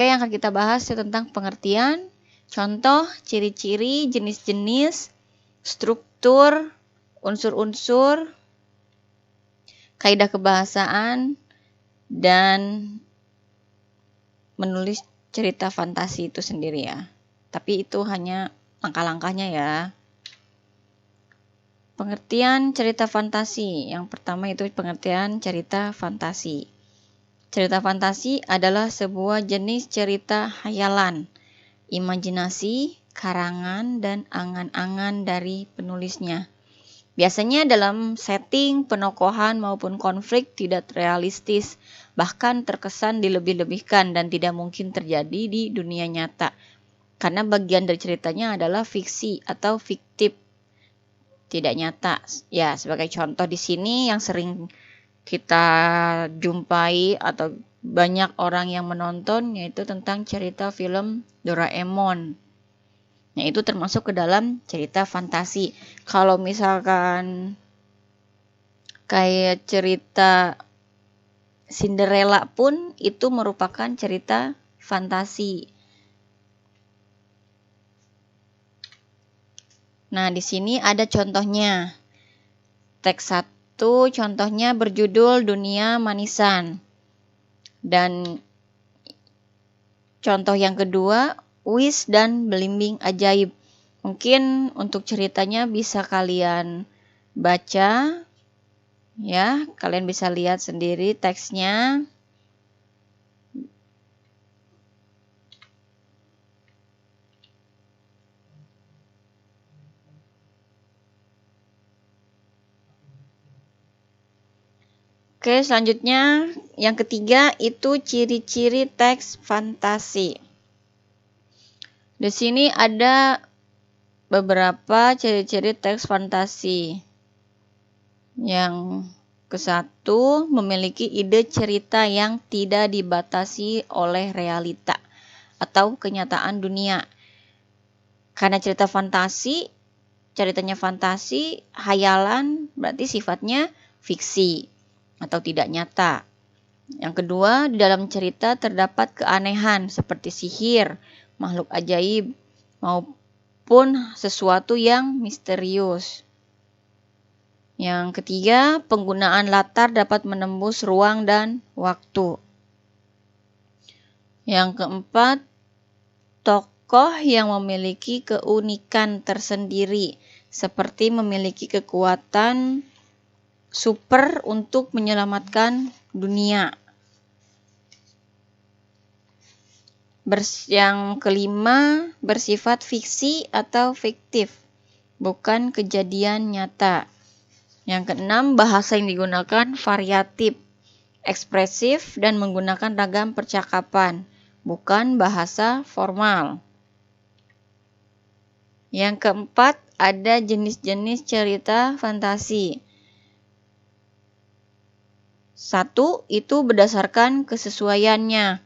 Oke, yang akan kita bahas itu tentang pengertian, contoh, ciri-ciri, jenis-jenis, struktur, unsur-unsur, kaidah kebahasaan, dan menulis cerita fantasi itu sendiri ya. Tapi itu hanya langkah-langkahnya ya. Pengertian cerita fantasi. Yang pertama itu pengertian cerita fantasi. Cerita fantasi adalah sebuah jenis cerita khayalan, imajinasi, karangan, dan angan-angan dari penulisnya. Biasanya dalam setting penokohan maupun konflik tidak realistis, bahkan terkesan dilebih-lebihkan dan tidak mungkin terjadi di dunia nyata. Karena bagian dari ceritanya adalah fiksi atau fiktif, tidak nyata. Ya, sebagai contoh di sini yang sering kita jumpai atau banyak orang yang menonton yaitu tentang cerita film Doraemon. Nah, itu termasuk ke dalam cerita fantasi. Kalau misalkan kayak cerita Cinderella pun itu merupakan cerita fantasi. Nah, di sini ada contohnya. Teks 1 contohnya berjudul Dunia Manisan. Dan contoh yang kedua, Wis dan Belimbing Ajaib. Mungkin untuk ceritanya bisa kalian baca, ya, kalian bisa lihat sendiri teksnya. Oke, selanjutnya yang ketiga itu ciri-ciri teks fantasi. Di sini ada beberapa ciri-ciri teks fantasi. Yang ke-1, memiliki ide cerita yang tidak dibatasi oleh realita atau kenyataan dunia. Karena ceritanya fantasi, hayalan, berarti sifatnya fiksi atau tidak nyata. Yang kedua, di dalam cerita terdapat keanehan seperti sihir, makhluk ajaib, maupun sesuatu yang misterius. Yang ketiga, penggunaan latar dapat menembus ruang dan waktu. Yang keempat, tokoh yang memiliki keunikan tersendiri, seperti memiliki kekuatan super untuk menyelamatkan dunia. Yang kelima, bersifat fiksi atau fiktif, bukan kejadian nyata. Yang keenam, bahasa yang digunakan variatif, ekspresif, dan menggunakan ragam percakapan, bukan bahasa formal. Yang keempat, ada jenis-jenis cerita fantasi. 1, itu berdasarkan kesesuaiannya.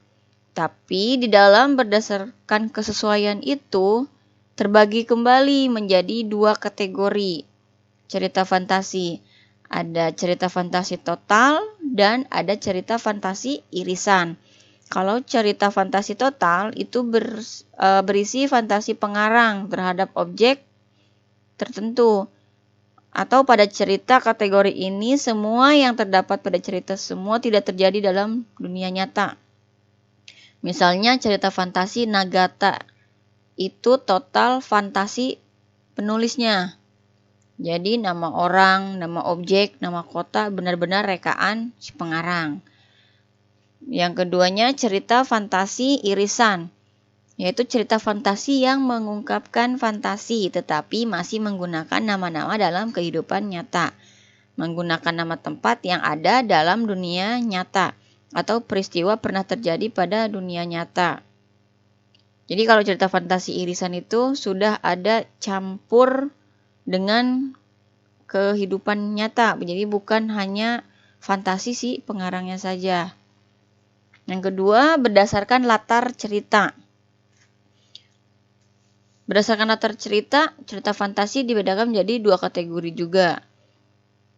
Tapi di dalam berdasarkan kesesuaian itu terbagi kembali menjadi 2 kategori cerita fantasi. Ada cerita fantasi total dan ada cerita fantasi irisan. Kalau cerita fantasi total itu berisi fantasi pengarang terhadap objek tertentu. Atau pada cerita kategori ini semua yang terdapat pada cerita semua tidak terjadi dalam dunia nyata. Misalnya cerita fantasi Nagata, itu total fantasi penulisnya. Jadi nama orang, nama objek, nama kota benar-benar rekaan si pengarang. Yang keduanya cerita fantasi irisan, yaitu cerita fantasi yang mengungkapkan fantasi tetapi masih menggunakan nama-nama dalam kehidupan nyata. Menggunakan nama tempat yang ada dalam dunia nyata atau peristiwa pernah terjadi pada dunia nyata. Jadi kalau cerita fantasi irisan itu sudah ada campur dengan kehidupan nyata. Jadi bukan hanya fantasi si pengarangnya saja. Yang kedua, berdasarkan latar cerita. Berdasarkan latar cerita, cerita fantasi dibedakan menjadi 2 kategori juga.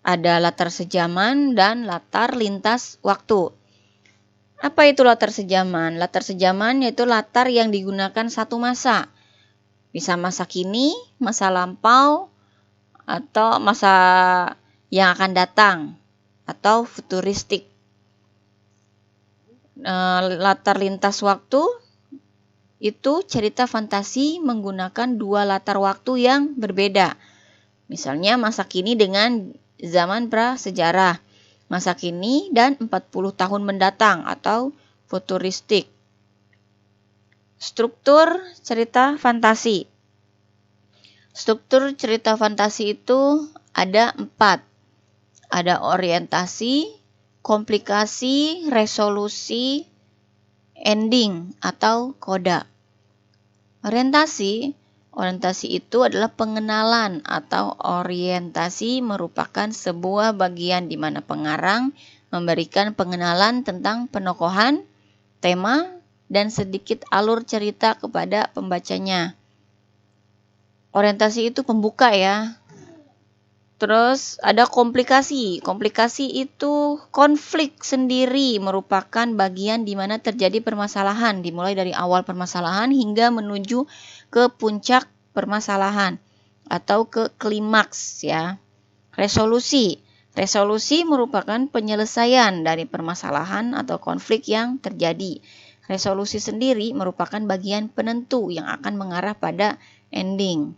Ada latar sejaman dan latar lintas waktu. Apa itu latar sejaman? Latar sejaman yaitu latar yang digunakan satu masa. Bisa masa kini, masa lampau, atau masa yang akan datang, atau futuristik. Latar lintas waktu itu cerita fantasi menggunakan dua latar waktu yang berbeda. Misalnya masa kini dengan zaman prasejarah, masa kini dan 40 tahun mendatang atau futuristik. Struktur cerita fantasi. Struktur cerita fantasi itu ada 4. Ada orientasi, komplikasi, resolusi, ending atau koda. Orientasi itu adalah pengenalan atau orientasi merupakan sebuah bagian di mana pengarang memberikan pengenalan tentang penokohan, tema, dan sedikit alur cerita kepada pembacanya. Orientasi itu pembuka ya. Terus ada komplikasi. Komplikasi itu konflik sendiri, merupakan bagian di mana terjadi permasalahan, dimulai dari awal permasalahan hingga menuju ke puncak permasalahan atau ke klimaks ya. Resolusi. Resolusi merupakan penyelesaian dari permasalahan atau konflik yang terjadi. Resolusi sendiri merupakan bagian penentu yang akan mengarah pada ending.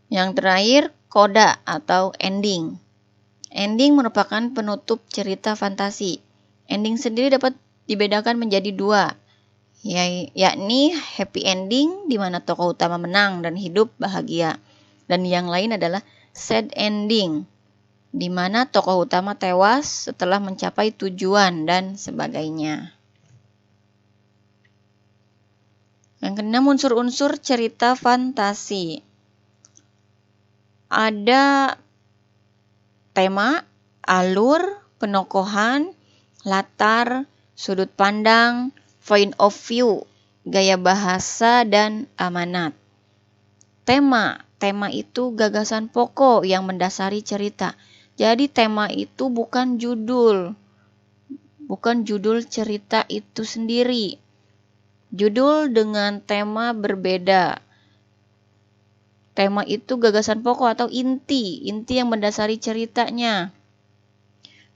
Yang terakhir, koda atau ending. Ending merupakan penutup cerita fantasi. Ending sendiri dapat dibedakan menjadi 2, yakni happy ending di mana tokoh utama menang dan hidup bahagia. Dan yang lain adalah sad ending di mana tokoh utama tewas setelah mencapai tujuan dan sebagainya. Yang keenam, unsur-unsur cerita fantasi. Ada tema, alur, penokohan, latar, sudut pandang, point of view, gaya bahasa, dan amanat. Tema itu gagasan pokok yang mendasari cerita. Jadi tema itu bukan judul cerita itu sendiri. Judul dengan tema berbeda. Tema itu gagasan pokok atau inti yang mendasari ceritanya.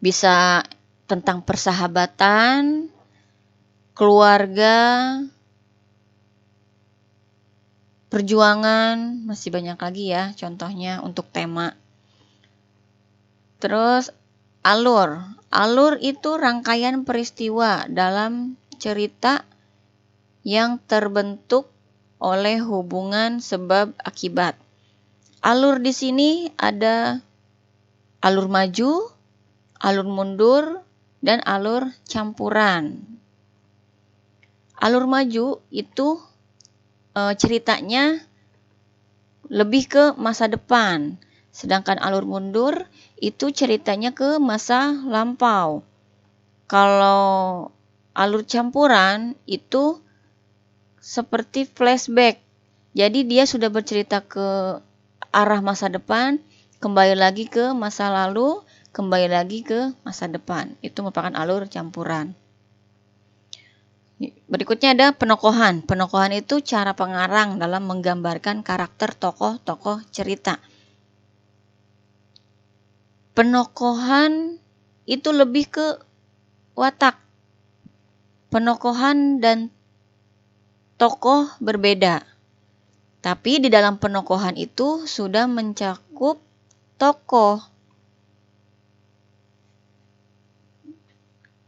Bisa tentang persahabatan, keluarga, perjuangan, masih banyak lagi ya contohnya untuk tema. Terus alur. Alur itu rangkaian peristiwa dalam cerita yang terbentuk oleh hubungan sebab akibat. Alur di sini ada alur maju, alur mundur, dan alur campuran. Alur maju itu ceritanya lebih ke masa depan, sedangkan alur mundur itu ceritanya ke masa lampau. Kalau alur campuran itu seperti flashback. Jadi dia sudah bercerita ke arah masa depan, kembali lagi ke masa lalu, kembali lagi ke masa depan. Itu merupakan alur campuran. Berikutnya ada penokohan. Penokohan itu cara pengarang dalam menggambarkan karakter tokoh-tokoh cerita. Penokohan itu lebih ke watak. Penokohan dan tokoh berbeda, tapi di dalam penokohan itu sudah mencakup tokoh.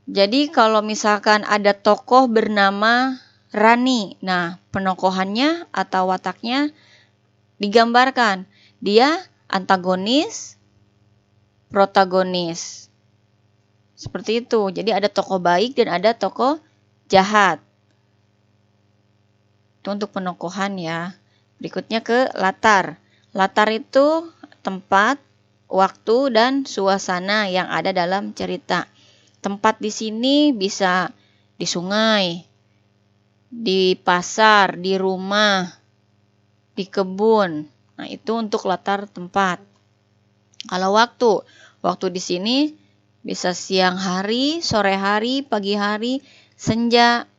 Jadi kalau misalkan ada tokoh bernama Rani, nah penokohannya atau wataknya digambarkan. Dia antagonis, protagonis. Seperti itu. Jadi ada tokoh baik dan ada tokoh jahat. Itu untuk penokohan ya. Berikutnya ke latar. Latar itu tempat, waktu, dan suasana yang ada dalam cerita. Tempat di sini bisa di sungai, di pasar, di rumah, di kebun. Nah, itu untuk latar tempat. Kalau waktu di sini Bisa siang hari, sore hari, pagi hari, senja,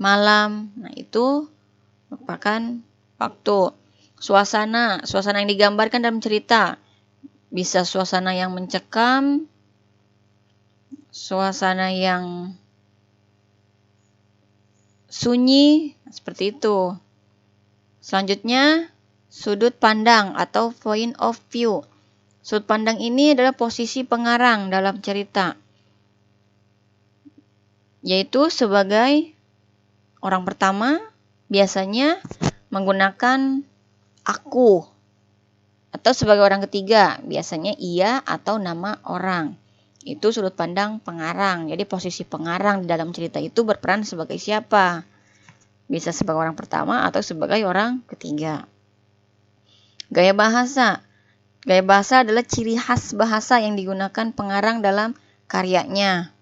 malam. Nah, itu merupakan waktu. Suasana yang digambarkan dalam cerita. Bisa suasana yang mencekam, suasana yang sunyi, seperti itu. Selanjutnya, sudut pandang atau point of view. Sudut pandang ini adalah posisi pengarang dalam cerita, yaitu sebagai orang pertama biasanya menggunakan aku, atau sebagai orang ketiga biasanya ia atau nama orang. Itu sudut pandang pengarang. Jadi posisi pengarang di dalam cerita itu berperan sebagai siapa? Bisa sebagai orang pertama atau sebagai orang ketiga. Gaya bahasa. Gaya bahasa adalah ciri khas bahasa yang digunakan pengarang dalam karyanya.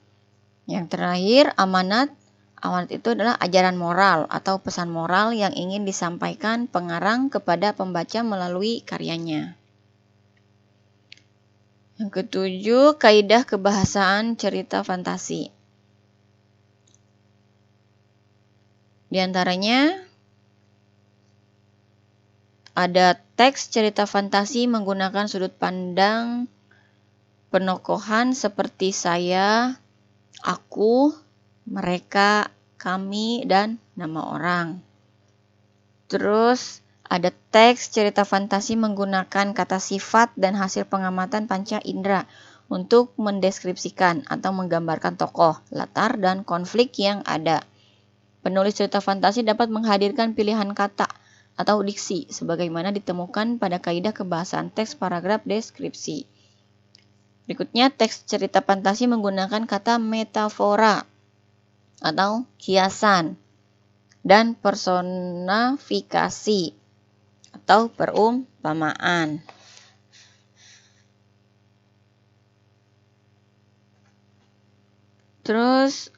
Yang terakhir, amanat. Amanat itu adalah ajaran moral atau pesan moral yang ingin disampaikan pengarang kepada pembaca melalui karyanya. Yang ketujuh, kaidah kebahasaan cerita fantasi. Di antaranya ada teks cerita fantasi menggunakan sudut pandang penokohan seperti saya, aku, mereka, kami, dan nama orang. Terus ada teks cerita fantasi menggunakan kata sifat dan hasil pengamatan panca indera untuk mendeskripsikan atau menggambarkan tokoh, latar, dan konflik yang ada. Penulis cerita fantasi dapat menghadirkan pilihan kata atau diksi sebagaimana ditemukan pada kaidah kebahasaan teks paragraf deskripsi. Berikutnya, teks cerita fantasi menggunakan kata metafora atau kiasan dan personifikasi atau perumpamaan. Terus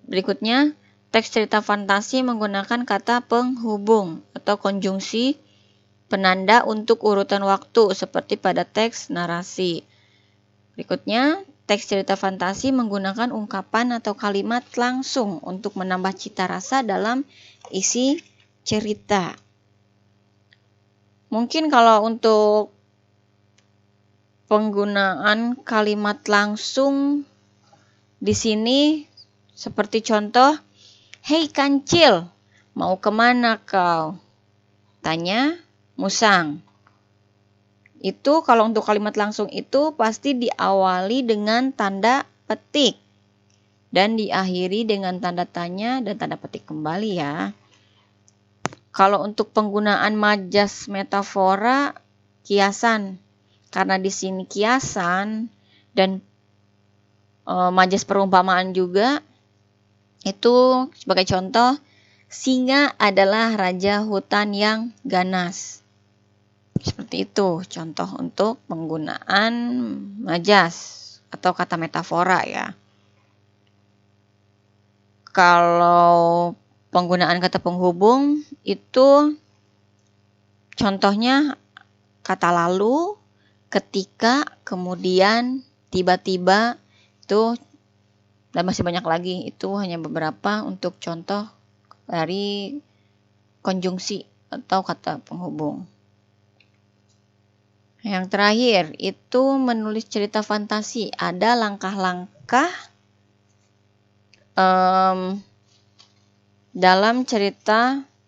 berikutnya, teks cerita fantasi menggunakan kata penghubung atau konjungsi penanda untuk urutan waktu seperti pada teks narasi. Berikutnya, teks cerita fantasi menggunakan ungkapan atau kalimat langsung untuk menambah cita rasa dalam isi cerita. Mungkin kalau untuk penggunaan kalimat langsung di sini seperti contoh, "Hei kancil, mau kemana kau?" Tanya Musang. Itu kalau untuk kalimat langsung itu pasti diawali dengan tanda petik dan diakhiri dengan tanda tanya dan tanda petik kembali ya. Kalau untuk penggunaan majas metafora, kiasan. Karena di sini kiasan dan majas perumpamaan juga, itu sebagai contoh, singa adalah raja hutan yang ganas. Seperti itu contoh untuk penggunaan majas atau kata metafora ya. Kalau penggunaan kata penghubung itu contohnya kata lalu, ketika, kemudian, tiba-tiba, itu dan masih banyak lagi. Itu hanya beberapa untuk contoh dari konjungsi atau kata penghubung. Yang terakhir, itu menulis cerita fantasi. Ada langkah-langkah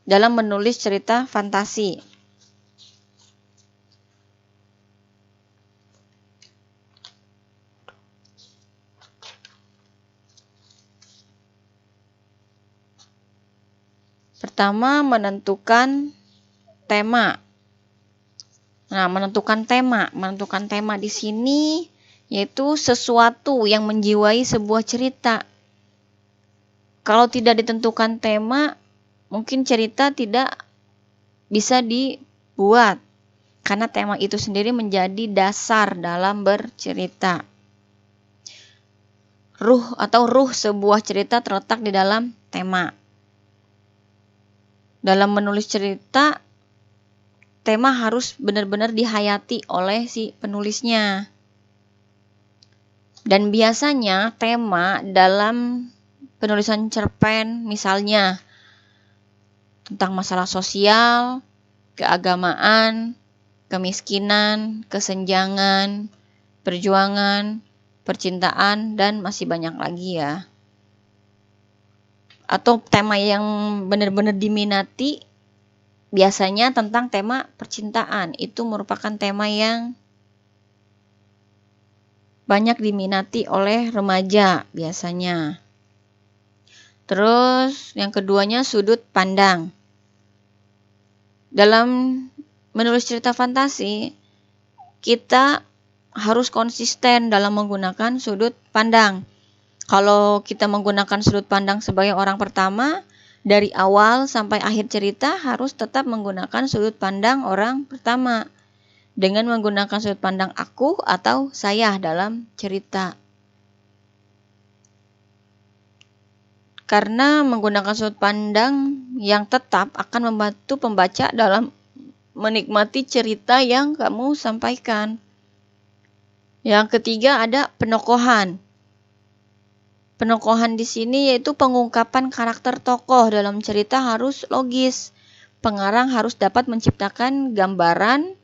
dalam menulis cerita fantasi. Pertama, menentukan tema. Nah, menentukan tema di sini yaitu sesuatu yang menjiwai sebuah cerita. Kalau tidak ditentukan tema, mungkin cerita tidak bisa dibuat karena tema itu sendiri menjadi dasar dalam bercerita. Ruh sebuah cerita terletak di dalam tema. Dalam menulis cerita, tema harus benar-benar dihayati oleh si penulisnya. Dan biasanya tema dalam penulisan cerpen misalnya tentang masalah sosial, keagamaan, kemiskinan, kesenjangan, perjuangan, percintaan, dan masih banyak lagi ya. Atau tema yang benar-benar diminati biasanya tentang tema percintaan. Itu merupakan tema yang banyak diminati oleh remaja biasanya. Terus yang keduanya sudut pandang. Dalam menulis cerita fantasi, kita harus konsisten dalam menggunakan sudut pandang. Kalau kita menggunakan sudut pandang sebagai orang pertama, dari awal sampai akhir cerita harus tetap menggunakan sudut pandang orang pertama. Dengan menggunakan sudut pandang aku atau saya dalam cerita. Karena menggunakan sudut pandang yang tetap akan membantu pembaca dalam menikmati cerita yang kamu sampaikan. Yang ketiga ada penokohan. Penokohan di sini yaitu pengungkapan karakter tokoh dalam cerita harus logis. Pengarang harus dapat menciptakan gambaran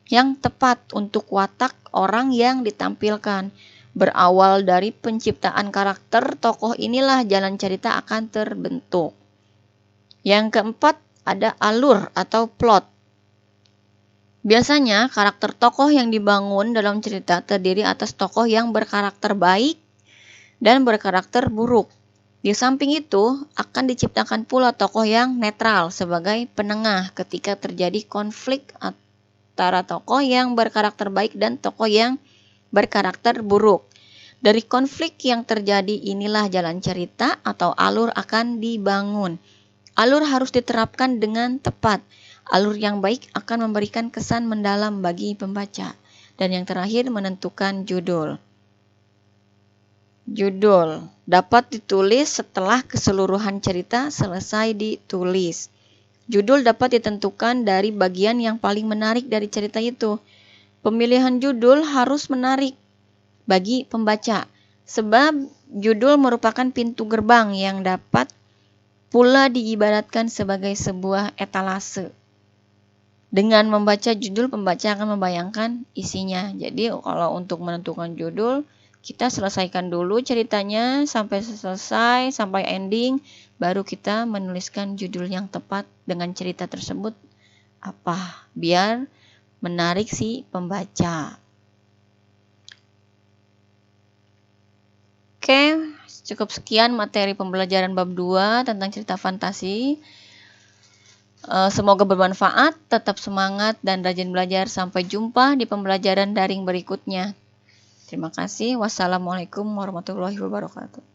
yang tepat untuk watak orang yang ditampilkan. Berawal dari penciptaan karakter tokoh inilah jalan cerita akan terbentuk. Yang keempat ada alur atau plot. Biasanya karakter tokoh yang dibangun dalam cerita terdiri atas tokoh yang berkarakter baik dan berkarakter buruk. Di samping itu akan diciptakan pula tokoh yang netral sebagai penengah ketika terjadi konflik antara tokoh yang berkarakter baik dan tokoh yang berkarakter buruk. Dari konflik yang terjadi inilah jalan cerita atau alur akan dibangun. Alur harus diterapkan dengan tepat. Alur yang baik akan memberikan kesan mendalam bagi pembaca. Dan yang terakhir menentukan judul. Judul dapat ditulis setelah keseluruhan cerita selesai ditulis. Judul dapat ditentukan dari bagian yang paling menarik dari cerita itu. Pemilihan judul harus menarik bagi pembaca, sebab judul merupakan pintu gerbang yang dapat pula diibaratkan sebagai sebuah etalase. Dengan membaca judul, pembaca akan membayangkan isinya. Jadi kalau untuk menentukan judul, kita selesaikan dulu ceritanya sampai selesai, sampai ending, baru kita menuliskan judul yang tepat dengan cerita tersebut apa, biar menarik si pembaca. Oke, cukup sekian materi pembelajaran bab 2 tentang cerita fantasi. Semoga bermanfaat, tetap semangat dan rajin belajar. Sampai jumpa di pembelajaran daring berikutnya. Terima kasih. Wassalamualaikum warahmatullahi wabarakatuh.